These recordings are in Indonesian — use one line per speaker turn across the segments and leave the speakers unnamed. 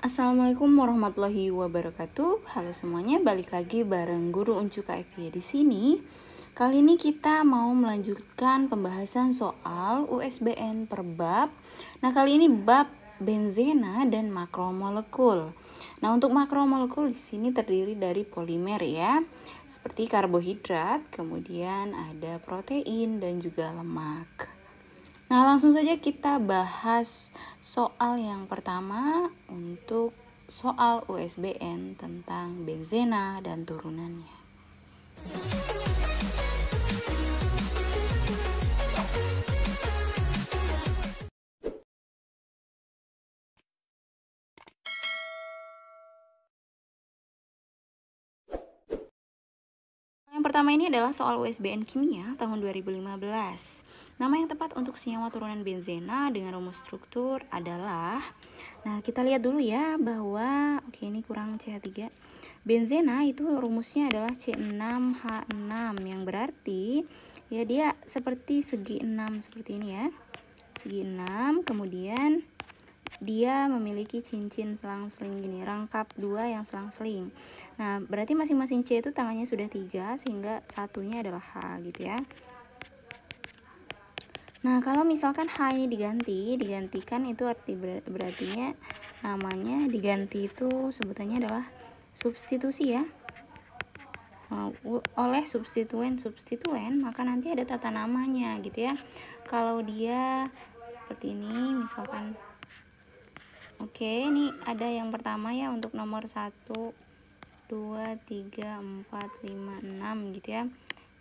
Assalamualaikum warahmatullahi wabarakatuh. Halo semuanya, balik lagi bareng Guru Uncu KFY di sini. Kali ini kita mau melanjutkan pembahasan soal USBN per bab. Nah, kali ini bab benzena dan makromolekul. Nah, untuk makromolekul di sini terdiri dari polimer ya, seperti karbohidrat, kemudian ada protein dan juga lemak. Nah, langsung saja kita bahas soal yang pertama untuk soal USBN tentang benzena dan turunannya. Yang pertama ini adalah soal USBN kimia tahun 2015. Nama yang tepat untuk senyawa turunan benzena dengan rumus struktur adalah, nah kita lihat dulu ya bahwa ini kurang CH3. Benzena itu rumusnya adalah C6H6 yang berarti ya dia seperti segi 6 seperti ini ya. Segi 6, kemudian dia memiliki cincin selang-seling gini, rangkap 2 yang selang-seling. Nah, berarti masing-masing C itu tangannya sudah 3 sehingga satunya adalah H gitu ya. Nah, kalau misalkan H ini digantikan itu berartinya namanya diganti itu sebutannya adalah substitusi ya. Oleh substituen maka nanti ada tata namanya gitu ya. Kalau dia seperti ini misalkan, ini ada yang pertama ya untuk nomor 1 2 3 4 5 6 gitu ya.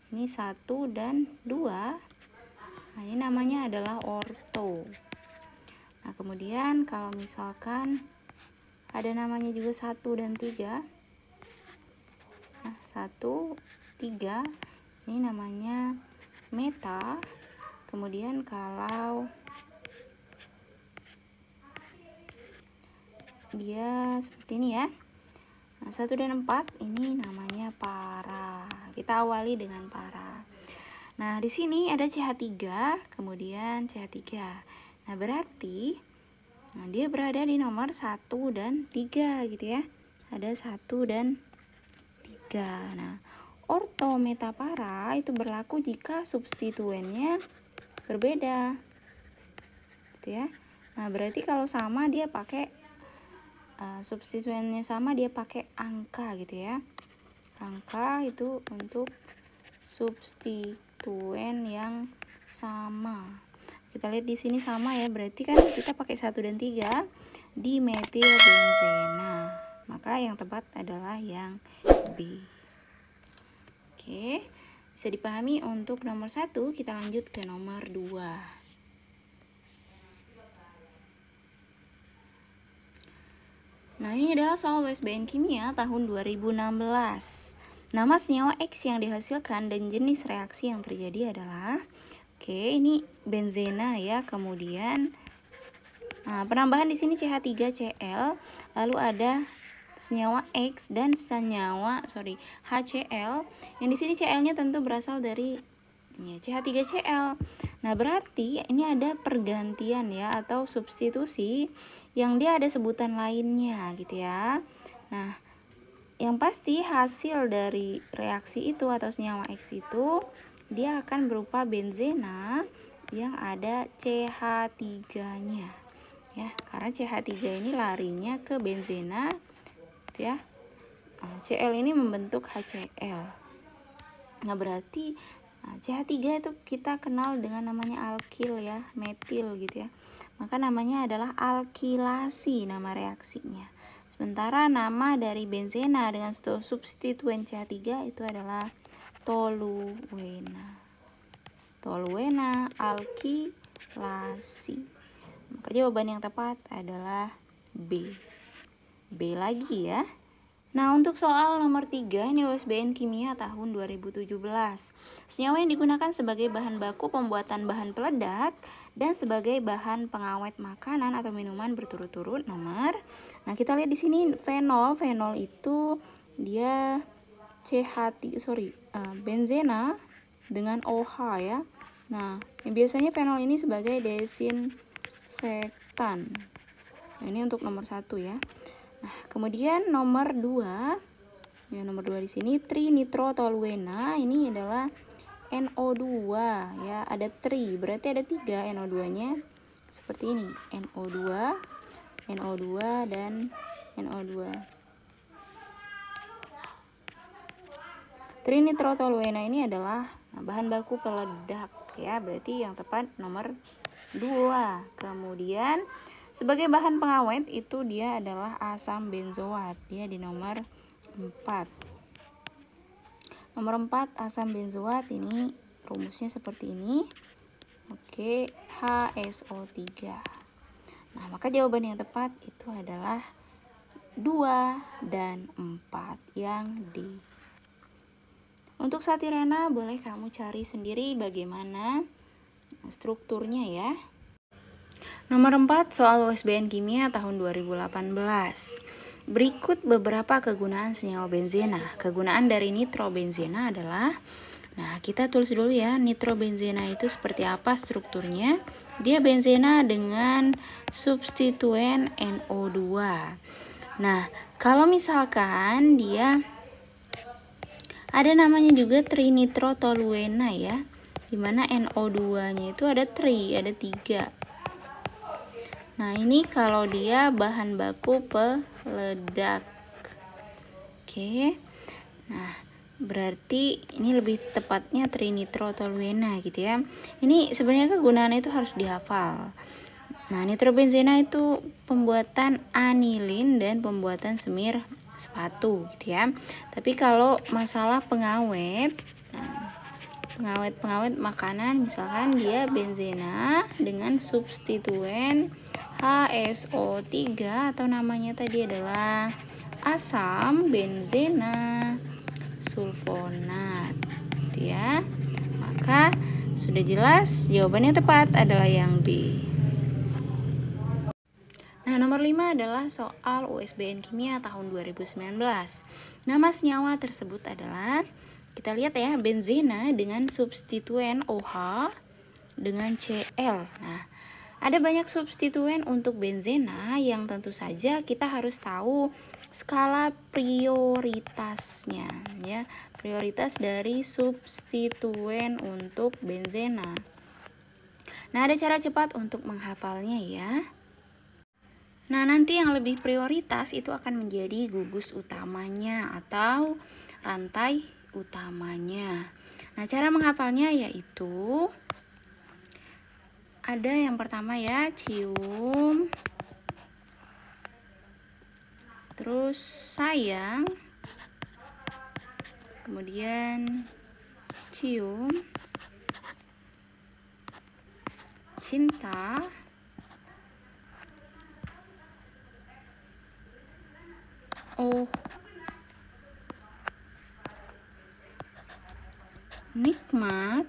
Ini 1 dan 2. Nah, ini namanya adalah orto. Nah, kemudian kalau misalkan ada namanya juga 1 dan 3. Nah, 1 3 ini namanya meta. Kemudian kalau dia seperti ini ya. Nah, 1 dan 4 ini namanya para. Kita awali dengan para. Nah, di sini ada CH3, kemudian CH3. Nah, berarti dia berada di nomor 1 dan 3 gitu ya. Ada 1 dan 3. Nah, orto metapara itu berlaku jika substituennya berbeda. Gitu ya. Nah, berarti kalau sama dia pakai substituennya sama, dia pakai angka gitu ya. Angka itu untuk substituen yang sama. Kita lihat di sini sama ya, berarti kan kita pakai 1 dan 3 di metil benzena. Maka yang tepat adalah yang B. Oke, bisa dipahami untuk nomor 1, kita lanjut ke nomor 2. Nah, ini adalah soal USBN kimia tahun 2016. Nama senyawa X yang dihasilkan dan jenis reaksi yang terjadi adalah, ini benzena ya. Kemudian penambahan di sini CH3Cl, lalu ada senyawa X dan senyawa HCl. Yang di sini Cl-nya tentu berasal dari CH3Cl. Nah, berarti ini ada pergantian ya atau substitusi yang dia ada sebutan lainnya gitu ya. Nah, yang pasti hasil dari reaksi itu atau senyawa X itu dia akan berupa benzena yang ada CH3-nya ya. Karena CH3 ini larinya ke benzena gitu ya. Cl ini membentuk HCl. Nah, berarti CH3 itu kita kenal dengan namanya alkil ya, metil gitu ya. Maka namanya adalah alkilasi nama reaksinya. Sementara nama dari benzena dengan substituen CH3 itu adalah toluena. Toluena alkilasi. Maka jawaban yang tepat adalah B. B lagi ya. Nah, untuk soal nomor 3, ini USBN kimia tahun 2017. Senyawa yang digunakan sebagai bahan baku pembuatan bahan peledak dan sebagai bahan pengawet makanan atau minuman berturut-turut nomor. Nah, kita lihat di sini fenol. Fenol itu dia benzena dengan OH ya. Nah, biasanya fenol ini sebagai desinfektan. Nah, ini untuk nomor 1 ya. Nah, kemudian nomor 2. Ya, nomor 2 di sini trinitrotoluena, ini adalah NO2 ya, ada tri, berarti ada 3 NO2-nya. Seperti ini, NO2, NO2 dan NO2. Trinitrotoluena ini adalah bahan baku peledak ya, berarti yang tepat nomor 2. Kemudian sebagai bahan pengawet itu dia adalah asam benzoat, dia di nomor 4. Nomor 4 asam benzoat, ini rumusnya seperti ini. Oke, HSO3. Nah, maka jawaban yang tepat itu adalah 2 dan 4 yang D. Untuk Satirana boleh kamu cari sendiri bagaimana strukturnya ya. Nomor 4 soal USBN Kimia tahun 2018. Berikut beberapa kegunaan senyawa benzena. Kegunaan dari nitrobenzena adalah, nah kita tulis dulu ya, nitrobenzena itu seperti apa strukturnya. Dia benzena dengan substituen NO2. Nah, kalau misalkan dia ada namanya juga trinitrotoluena ya, dimana NO2-nya itu ada 3. Nah, ini kalau dia bahan baku peledak. Oke. Nah, berarti ini lebih tepatnya trinitrotoluena gitu ya. Ini sebenarnya kegunaannya itu harus dihafal. Nah, nitrobenzena itu pembuatan anilin dan pembuatan semir sepatu gitu ya. Tapi kalau masalah pengawet, nah, pengawet makanan misalkan dia benzena dengan substituen HSO3 atau namanya tadi adalah asam benzena sulfonat gitu ya. Maka sudah jelas jawabannya tepat adalah yang B. Nah, nomor 5 adalah soal USBN Kimia tahun 2019. Nama senyawa tersebut adalah, kita lihat ya, benzena dengan substituen OH dengan Cl. Nah, ada banyak substituen untuk benzena yang tentu saja kita harus tahu skala prioritasnya ya, prioritas dari substituen untuk benzena. Nah, ada cara cepat untuk menghafalnya ya. Nah, nanti yang lebih prioritas itu akan menjadi gugus utamanya atau rantai utamanya. Nah, cara menghafalnya yaitu ada yang pertama ya, cium, terus sayang, kemudian cium, cinta, oh, nikmat,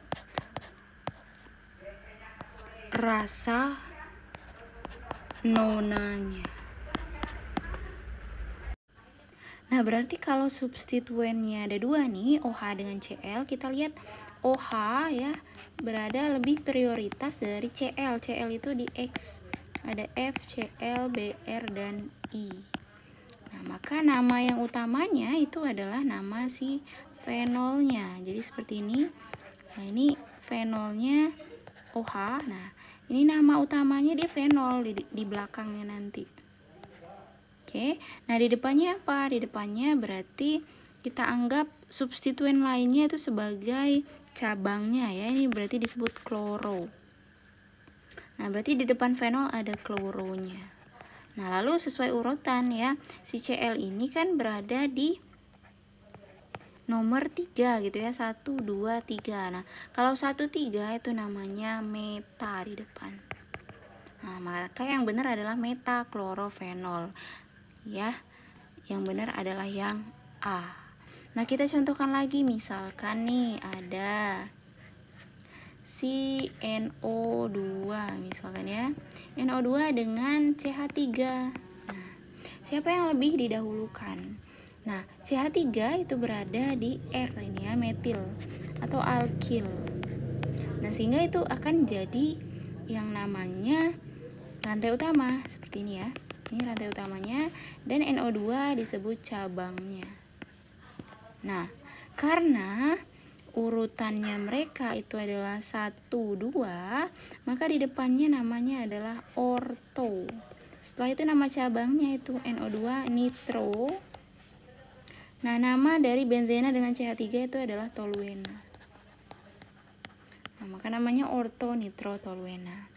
rasa, nonanya. Nah, berarti kalau substituennya ada 2 nih, OH dengan Cl, kita lihat OH ya berada lebih prioritas dari Cl. Cl itu di X, ada F, Cl, Br, dan I. Nah, maka nama yang utamanya itu adalah nama si fenolnya. Jadi seperti ini. Nah, ini fenolnya OH. Nah, ini nama utamanya dia fenol di belakangnya nanti. Oke. Nah, di depannya apa? Di depannya berarti kita anggap substituen lainnya itu sebagai cabangnya ya. Ini berarti disebut kloro. Nah, berarti di depan fenol ada kloronya. Nah, lalu sesuai urutan ya, si Cl ini kan berada di nomor 3 gitu ya, 1, 2, 3. Nah, kalau 1, 3 itu namanya meta di depan. Nah, maka yang benar adalah metaklorofenol ya, yang benar adalah yang A. Nah, kita contohkan lagi, misalkan nih ada si NO2 misalkan ya, NO2 dengan CH3. Nah, siapa yang lebih didahulukan? Nah, CH3 itu berada di R ini ya, metil atau alkil. Nah, sehingga itu akan jadi yang namanya rantai utama seperti ini ya. Ini rantai utamanya, dan NO2 disebut cabangnya. Nah, karena urutannya mereka itu adalah 1, 2, maka di depannya namanya adalah orto. Setelah itu nama cabangnya itu NO2 nitro. Nah, nama dari benzena dengan CH3 itu adalah toluena. Nah, maka namanya orto nitro toluena.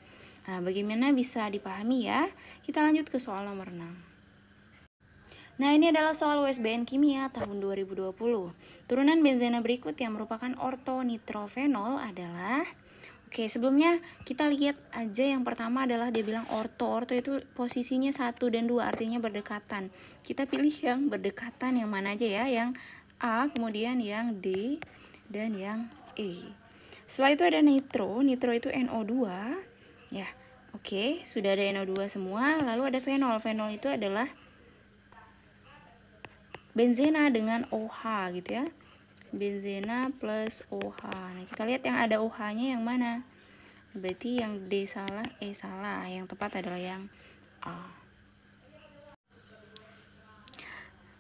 Nah, bagaimana bisa dipahami ya? Kita lanjut ke soal nomor 6. Nah, ini adalah soal USBN kimia tahun 2020. Turunan benzena berikut yang merupakan ortonitrofenol adalah... Oke, sebelumnya kita lihat aja yang pertama adalah dia bilang orto. Orto itu posisinya 1 dan 2, artinya berdekatan. Kita pilih yang berdekatan, yang mana aja ya? Yang A, kemudian yang D, dan yang E. Setelah itu ada nitro. Nitro itu NO2. Ya, oke, sudah ada NO2 semua. Lalu ada fenol. Fenol itu adalah benzena dengan OH gitu ya. Benzena plus OH. Nah, kita lihat yang ada OH-nya yang mana? Berarti yang D salah, E salah. Yang tepat adalah yang A.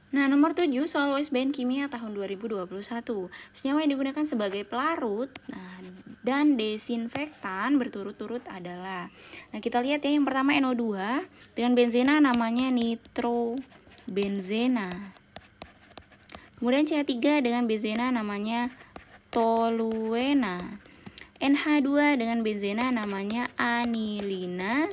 Nah, nomor 7 soal USBN kimia tahun 2021. Senyawa yang digunakan sebagai pelarut dan desinfektan berturut-turut adalah. Nah, kita lihat ya, yang pertama NO2 dengan benzena namanya nitrobenzena. Kemudian CH3 dengan benzena namanya toluena. NH2 dengan benzena namanya anilina.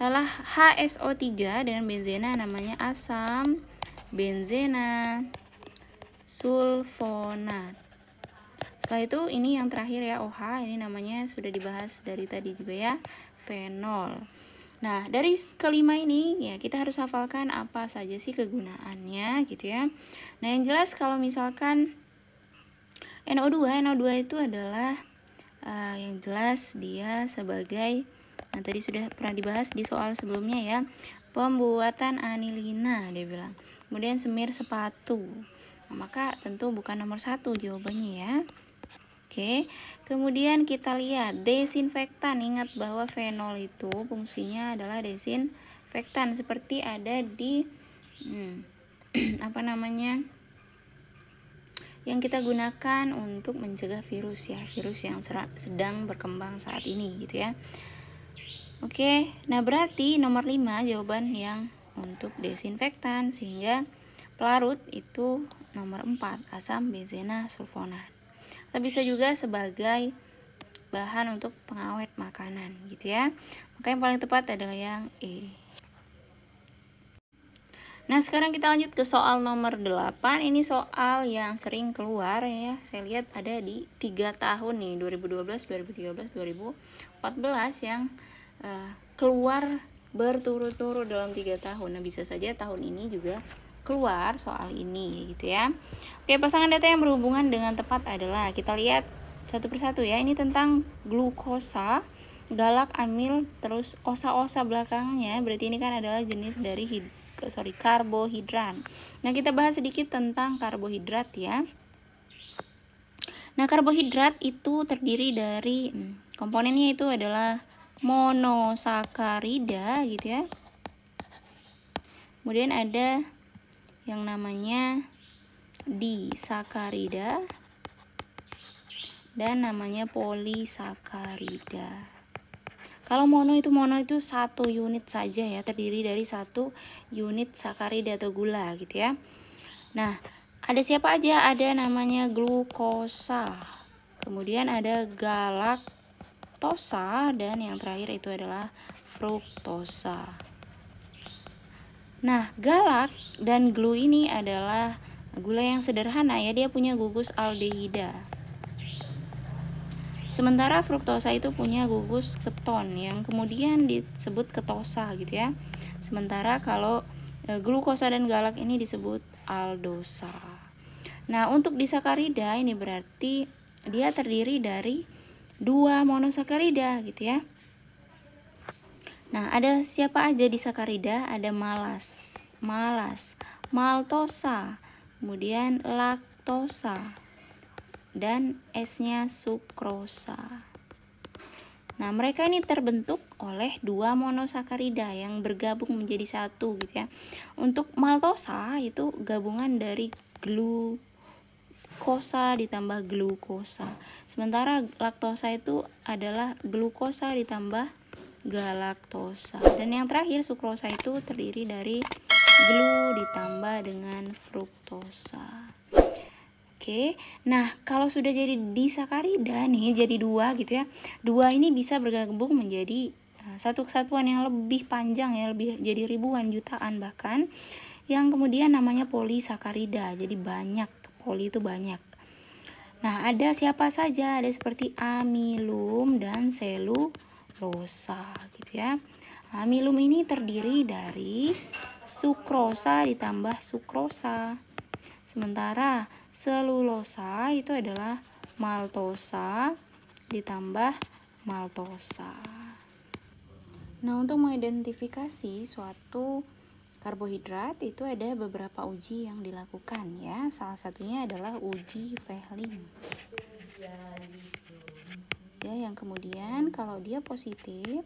Lalu HSO3 dengan benzena namanya asam benzena sulfonat. Setelah itu ini yang terakhir ya, OH, ini namanya sudah dibahas dari tadi juga ya, fenol. Nah, dari kelima ini ya kita harus hafalkan apa saja sih kegunaannya gitu ya. Nah, yang jelas kalau misalkan NO2 itu adalah yang jelas dia sebagai, nah tadi sudah pernah dibahas di soal sebelumnya ya, pembuatan anilina dia bilang. Kemudian semir sepatu. Nah, maka tentu bukan nomor 1 jawabannya ya. Oke, kemudian kita lihat desinfektan. Ingat bahwa fenol itu fungsinya adalah desinfektan, seperti ada di apa namanya, yang kita gunakan untuk mencegah virus ya, virus yang sedang berkembang saat ini gitu ya. Oke, nah berarti nomor 5 jawaban yang untuk desinfektan, sehingga pelarut itu nomor 4 asam benzena sulfonat. Atau bisa juga sebagai bahan untuk pengawet makanan gitu ya. Maka yang paling tepat adalah yang E. Nah, sekarang kita lanjut ke soal nomor 8. Ini soal yang sering keluar ya. Saya lihat ada di 3 tahun nih, 2012, 2013, 2014 yang keluar berturut-turut dalam 3 tahun. Nah, bisa saja tahun ini juga keluar soal ini gitu ya. Oke, pasangan data yang berhubungan dengan tepat adalah, kita lihat satu persatu ya. Ini tentang glukosa, galak, amil, terus osa-osa belakangnya. Berarti ini kan adalah jenis dari karbohidrat. Nah, kita bahas sedikit tentang karbohidrat ya. Nah, karbohidrat itu terdiri dari komponennya itu adalah monosakarida gitu ya. Kemudian ada yang namanya disakarida dan namanya polisakarida. Kalau mono itu satu unit saja ya, terdiri dari 1 unit sakarida atau gula gitu ya. Nah, ada siapa aja? Ada namanya glukosa, kemudian ada galaktosa, dan yang terakhir itu adalah fruktosa. Nah, galak dan glu ini adalah gula yang sederhana ya, dia punya gugus aldehida. Sementara fruktosa itu punya gugus keton yang kemudian disebut ketosa gitu ya. Sementara kalau glukosa dan galak ini disebut aldosa. Nah, untuk disakarida ini berarti dia terdiri dari 2 monosakarida gitu ya. Nah, ada siapa aja disakarida? Ada malas, maltosa, kemudian laktosa, dan S-nya sukrosa. Nah, mereka ini terbentuk oleh dua monosakarida yang bergabung menjadi satu gitu ya. Untuk maltosa itu gabungan dari glukosa ditambah glukosa. Sementara laktosa itu adalah glukosa ditambah galaktosa. Dan yang terakhir sukrosa itu terdiri dari glu ditambah dengan fruktosa. Oke, nah kalau sudah jadi disakarida nih, jadi dua gitu ya. Dua ini bisa bergabung menjadi satu kesatuan yang lebih panjang ya, lebih jadi ribuan, jutaan bahkan. Yang kemudian namanya polisakarida. Jadi banyak, poli itu banyak. Nah, ada siapa saja? Ada seperti amilum dan selulosa gitu ya. Amilum ini terdiri dari sukrosa ditambah sukrosa. Sementara selulosa itu adalah maltosa ditambah maltosa. Nah, untuk mengidentifikasi suatu karbohidrat itu ada beberapa uji yang dilakukan ya. Salah satunya adalah uji Fehling. Ya, yang kemudian kalau dia positif,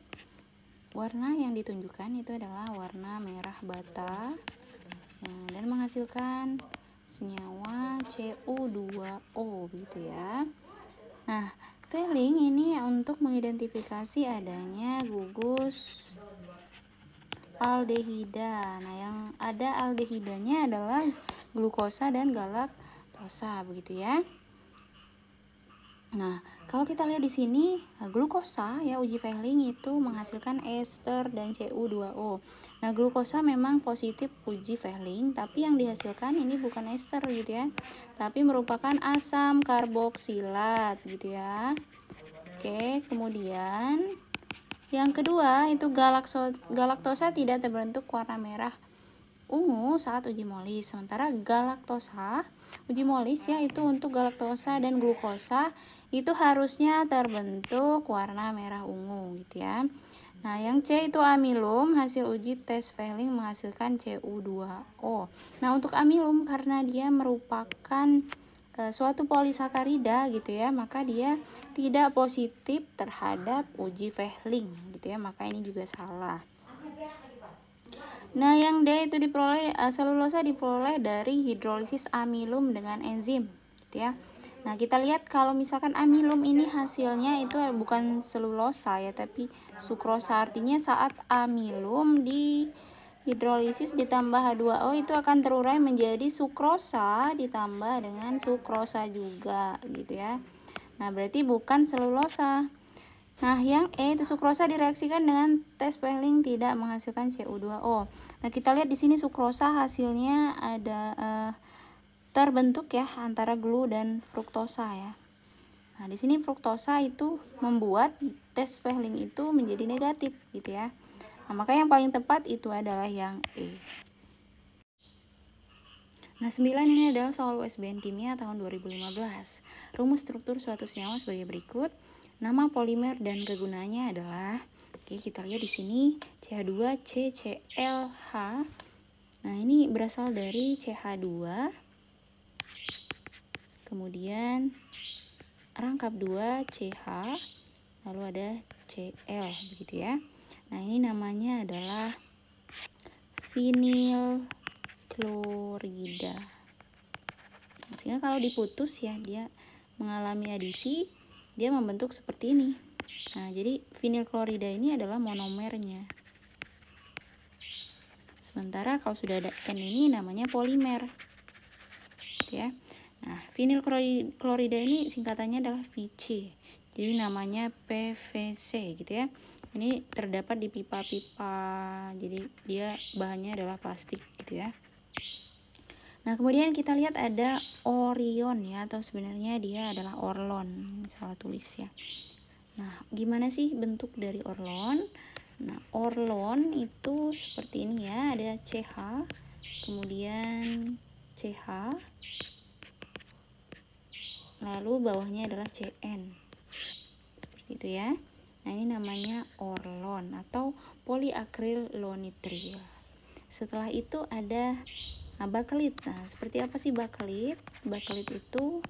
warna yang ditunjukkan itu adalah warna merah bata ya, dan menghasilkan senyawa Cu2O gitu ya. Nah, Fehling ini untuk mengidentifikasi adanya gugus aldehida. Nah, yang ada aldehidanya adalah glukosa dan galaktosa begitu ya. Nah, kalau kita lihat di sini, glukosa ya uji Fehling itu menghasilkan ester dan Cu2O. Nah, glukosa memang positif uji Fehling, tapi yang dihasilkan ini bukan ester gitu ya, tapi merupakan asam karboksilat gitu ya. Oke, kemudian yang kedua itu galaktosa tidak terbentuk warna merah ungu saat uji molis. Sementara galaktosa uji molis ya itu untuk galaktosa dan glukosa itu harusnya terbentuk warna merah ungu gitu ya. Nah, yang C itu amilum, hasil uji tes Fehling menghasilkan Cu2O. Nah, untuk amilum karena dia merupakan suatu polisakarida gitu ya, maka dia tidak positif terhadap uji Fehling gitu ya, maka ini juga salah. Nah, yang D itu diperoleh selulosa diperoleh dari hidrolisis amilum dengan enzim gitu ya. Nah, kita lihat kalau misalkan amilum ini hasilnya itu bukan selulosa ya, tapi sukrosa. Artinya saat amilum di hidrolisis ditambah H2O itu akan terurai menjadi sukrosa ditambah dengan sukrosa juga gitu ya. Nah, berarti bukan selulosa. Nah, yang E itu sukrosa direaksikan dengan tes Fehling tidak menghasilkan Cu2O. Nah, kita lihat di sini sukrosa hasilnya ada terbentuk ya antara glu dan fruktosa ya. Nah, di sini fruktosa itu membuat tes Fehling itu menjadi negatif gitu ya. Nah, maka yang paling tepat itu adalah yang E. Nah, 9 ini adalah soal USBN Kimia tahun 2015. Rumus struktur suatu senyawa sebagai berikut. Nama polimer dan kegunaannya adalah, oke, kita lihat di sini CH2CClH. Nah, ini berasal dari CH2. Kemudian rangkap 2 CH, lalu ada Cl begitu ya. Nah, ini namanya adalah vinil klorida. Sehingga kalau diputus ya dia mengalami adisi, dia membentuk seperti ini. Nah, jadi vinil klorida ini adalah monomernya. Sementara kalau sudah ada N ini namanya polimer. Gitu ya. Nah, vinil klorida ini singkatannya adalah VC. Jadi namanya PVC gitu ya. Ini terdapat di pipa-pipa. Jadi dia bahannya adalah plastik gitu ya. Nah, kemudian kita lihat ada Orion ya, atau sebenarnya dia adalah Orlon, salah tulis ya. Nah, gimana sih bentuk dari Orlon? Nah, Orlon itu seperti ini ya, ada CH, kemudian CH, lalu bawahnya adalah CN. Seperti itu ya. Nah, ini namanya Orlon atau poliakril-lonitril. Setelah itu ada bakelit. Nah, seperti apa sih bakelit? Bakelit itu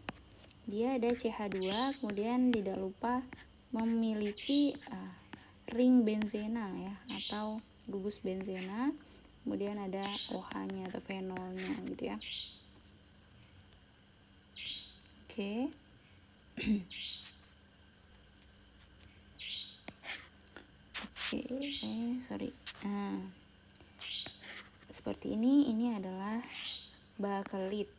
dia ada CH2, kemudian tidak lupa memiliki ring benzena ya, atau gugus benzena, kemudian ada OH-nya atau fenolnya gitu ya. Oke. Sorry. Seperti ini adalah bakelit.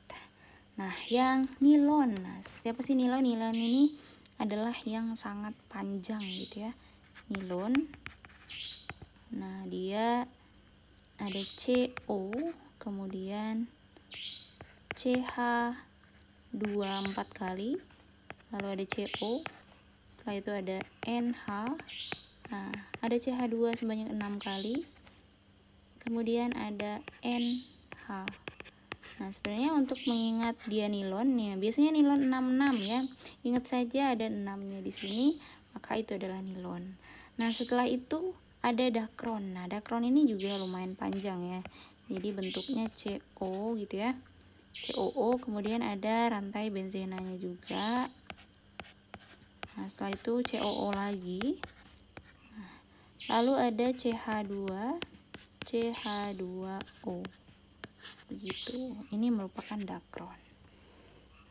Nah, yang nilon. Nah, seperti apa sih nilon? Nilon ini adalah yang sangat panjang gitu ya. Nilon. Nah, dia ada CO, kemudian CH2 4 kali, lalu ada CO, setelah itu ada NH, nah ada CH2 sebanyak 6 kali, kemudian ada NH. Nah, sebenarnya untuk mengingat dia nilon ya, biasanya nilon 66 ya. Ingat saja ada 6-nya di sini, maka itu adalah nilon. Nah, setelah itu ada dakron. Nah, dakron ini juga lumayan panjang ya. Jadi bentuknya CO gitu ya. COO, kemudian ada rantai benzenanya juga. Nah, setelah itu COO lagi. Nah, lalu ada CH2, CH2O. Begitu. Ini merupakan dakron.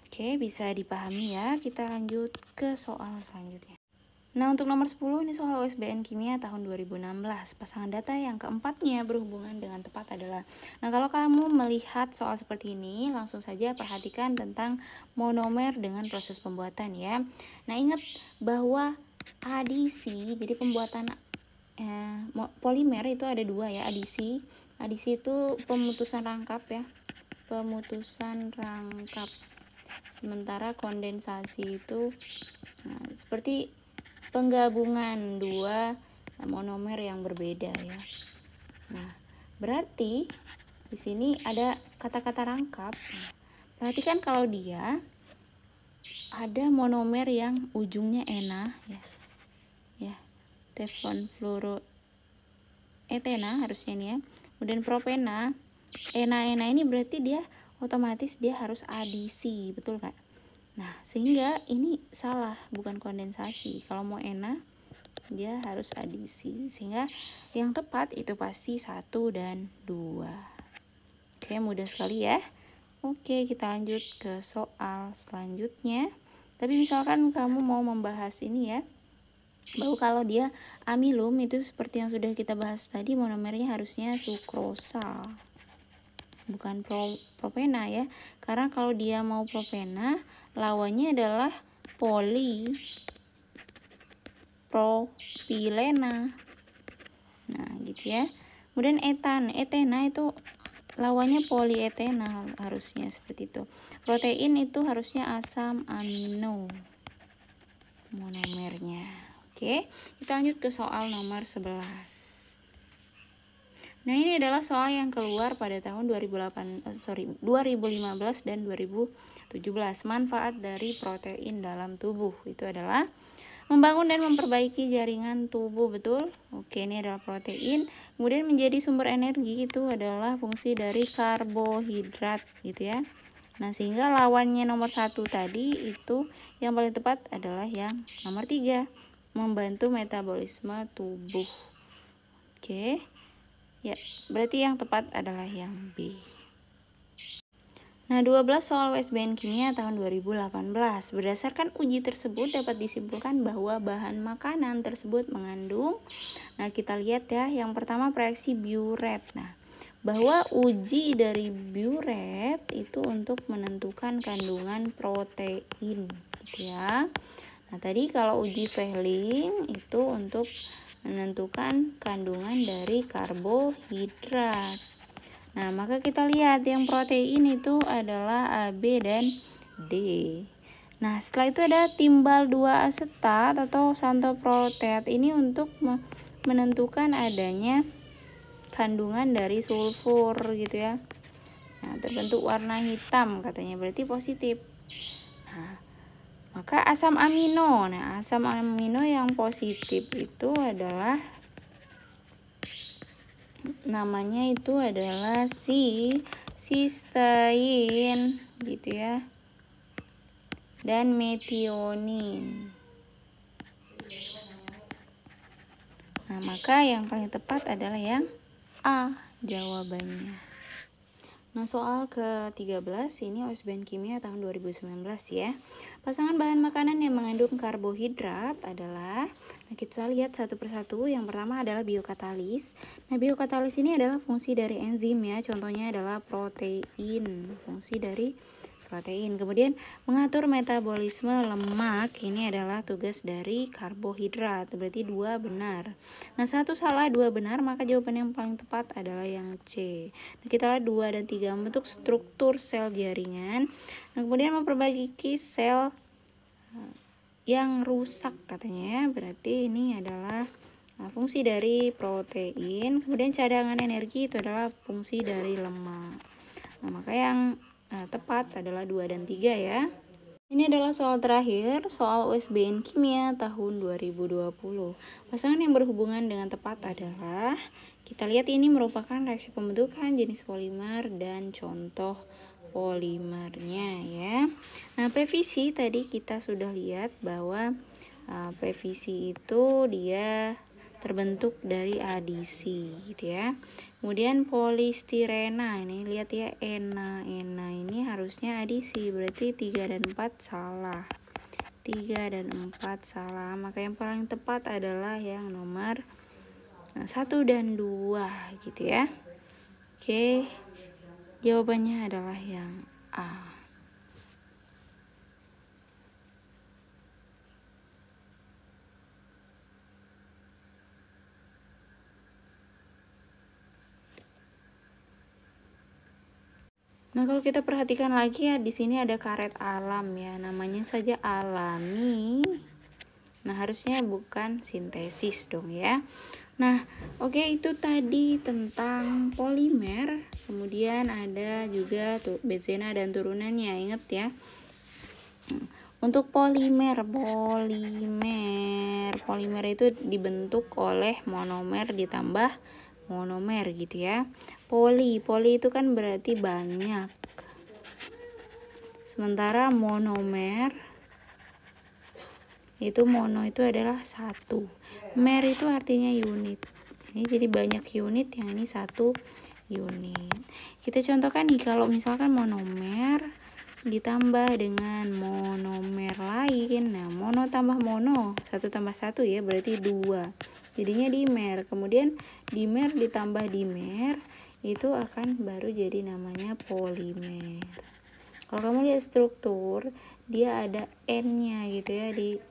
Oke, bisa dipahami ya. Kita lanjut ke soal selanjutnya. Nah, untuk nomor 10 ini soal USBN Kimia tahun 2016. Pasangan data yang keempatnya berhubungan dengan tepat adalah. Nah, kalau kamu melihat soal seperti ini, langsung saja perhatikan tentang monomer dengan proses pembuatan ya. Nah, ingat bahwa adisi, jadi pembuatan polimer itu ada dua ya, adisi. Adisi itu pemutusan rangkap ya, pemutusan rangkap. Sementara kondensasi itu seperti penggabungan dua monomer yang berbeda ya. Nah, berarti di sini ada kata-kata rangkap. Perhatikan kalau dia ada monomer yang ujungnya ena ya, teflon fluoroetena harusnya ini ya. Kemudian propena, ena ini berarti dia otomatis dia harus adisi, betul kak? Nah, sehingga ini salah, bukan kondensasi. Kalau mau ena dia harus adisi, sehingga yang tepat itu pasti 1 dan 2. Oke, mudah sekali ya. Oke, kita lanjut ke soal selanjutnya. Tapi misalkan kamu mau membahas ini ya, bahwa kalau dia amilum itu seperti yang sudah kita bahas tadi, monomernya harusnya sukrosa, bukan propena ya. Karena kalau dia mau propena, lawannya adalah polipropilena. Nah, gitu ya. Kemudian etena itu lawannya polietena, harusnya seperti itu. Protein itu harusnya asam amino monomernya. Oke, kita lanjut ke soal nomor 11. Nah, ini adalah soal yang keluar pada tahun 2015 dan 2017. Manfaat dari protein dalam tubuh itu adalah membangun dan memperbaiki jaringan tubuh, betul? Oke, ini adalah protein. Kemudian menjadi sumber energi itu adalah fungsi dari karbohidrat gitu ya. Nah, sehingga lawannya nomor 1 tadi itu yang paling tepat adalah yang nomor 3, membantu metabolisme tubuh. Oke. Ya, berarti yang tepat adalah yang B. Nah, 12 soal USBN Kimia tahun 2018. Berdasarkan uji tersebut dapat disimpulkan bahwa bahan makanan tersebut mengandung. Nah, kita lihat ya, yang pertama proyeksi biuret. Nah, bahwa uji dari biuret itu untuk menentukan kandungan protein gitu ya. Nah, tadi kalau uji Fehling itu untuk menentukan kandungan dari karbohidrat. Nah, maka kita lihat yang protein itu adalah A, B, dan D. Nah, setelah itu ada timbal 2 asetat atau santoproteat. Ini untuk menentukan adanya kandungan dari sulfur gitu ya. Nah, terbentuk warna hitam katanya, berarti positif. Nah, maka asam amino. Nah, asam amino yang positif itu adalah namanya itu adalah sistein gitu ya, dan metionin. Nah, maka yang paling tepat adalah yang A jawabannya. Nah, soal ke-13 ini OSBN Kimia tahun 2019 ya. Pasangan bahan makanan yang mengandung karbohidrat adalah, nah kita lihat satu persatu. Yang pertama adalah biokatalis. Nah, biokatalis ini adalah fungsi dari enzim ya. Contohnya adalah protein, fungsi dari protein. Kemudian mengatur metabolisme lemak, ini adalah tugas dari karbohidrat. Berarti 2 benar. Nah, 1 salah 2 benar, maka jawaban yang paling tepat adalah yang C. Nah, kita lihat 2 dan 3 membentuk struktur sel jaringan. Nah, kemudian memperbaiki sel yang rusak katanya. Berarti ini adalah fungsi dari protein. Kemudian cadangan energi itu adalah fungsi dari lemak. Nah, maka yang tepat adalah 2 dan 3 ya. Ini adalah soal terakhir, soal OSBN Kimia tahun 2020. Pasangan yang berhubungan dengan tepat adalah, kita lihat ini merupakan reaksi pembentukan jenis polimer dan contoh polimernya ya. Nah, PVC tadi kita sudah lihat bahwa PVC itu dia terbentuk dari adisi gitu ya. Kemudian polistirena, ini lihat ya, ena ini harusnya adisi, berarti 3 dan 4 salah. 3 dan 4 salah, maka yang paling tepat adalah yang nomor 1 dan 2 gitu ya. Oke, jawabannya adalah yang A. Nah, kalau kita perhatikan lagi ya, di sini ada karet alam ya, namanya saja alami. Nah, harusnya bukan sintesis dong ya. Nah, oke, itu tadi tentang polimer. Kemudian ada juga benzena dan turunannya, ingat ya. Untuk polimer itu dibentuk oleh monomer ditambah monomer gitu ya. Poli itu kan berarti banyak. Sementara monomer itu mono itu adalah 1. Mer itu artinya unit. Ini jadi banyak unit, yang ini 1 unit. Kita contohkan nih, kalau misalkan monomer ditambah dengan monomer lain. Nah, mono tambah mono, 1 tambah 1 ya, berarti 2. Jadinya dimer. Kemudian dimer ditambah dimer, itu akan baru jadi namanya polimer. Kalau kamu lihat struktur, dia ada N-nya gitu ya, di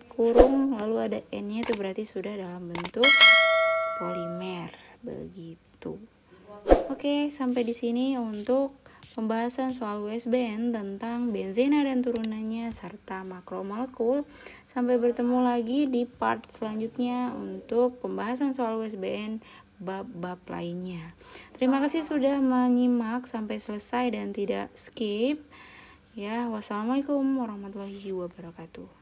kurung lalu ada N-nya, itu berarti sudah dalam bentuk polimer begitu. Oke, sampai di sini untuk pembahasan soal OSBN tentang benzena dan turunannya serta makromolekul. Sampai bertemu lagi di part selanjutnya untuk pembahasan soal OSBN bab-bab lainnya. Terima kasih sudah menyimak sampai selesai dan tidak skip. Ya, wassalamualaikum warahmatullahi wabarakatuh.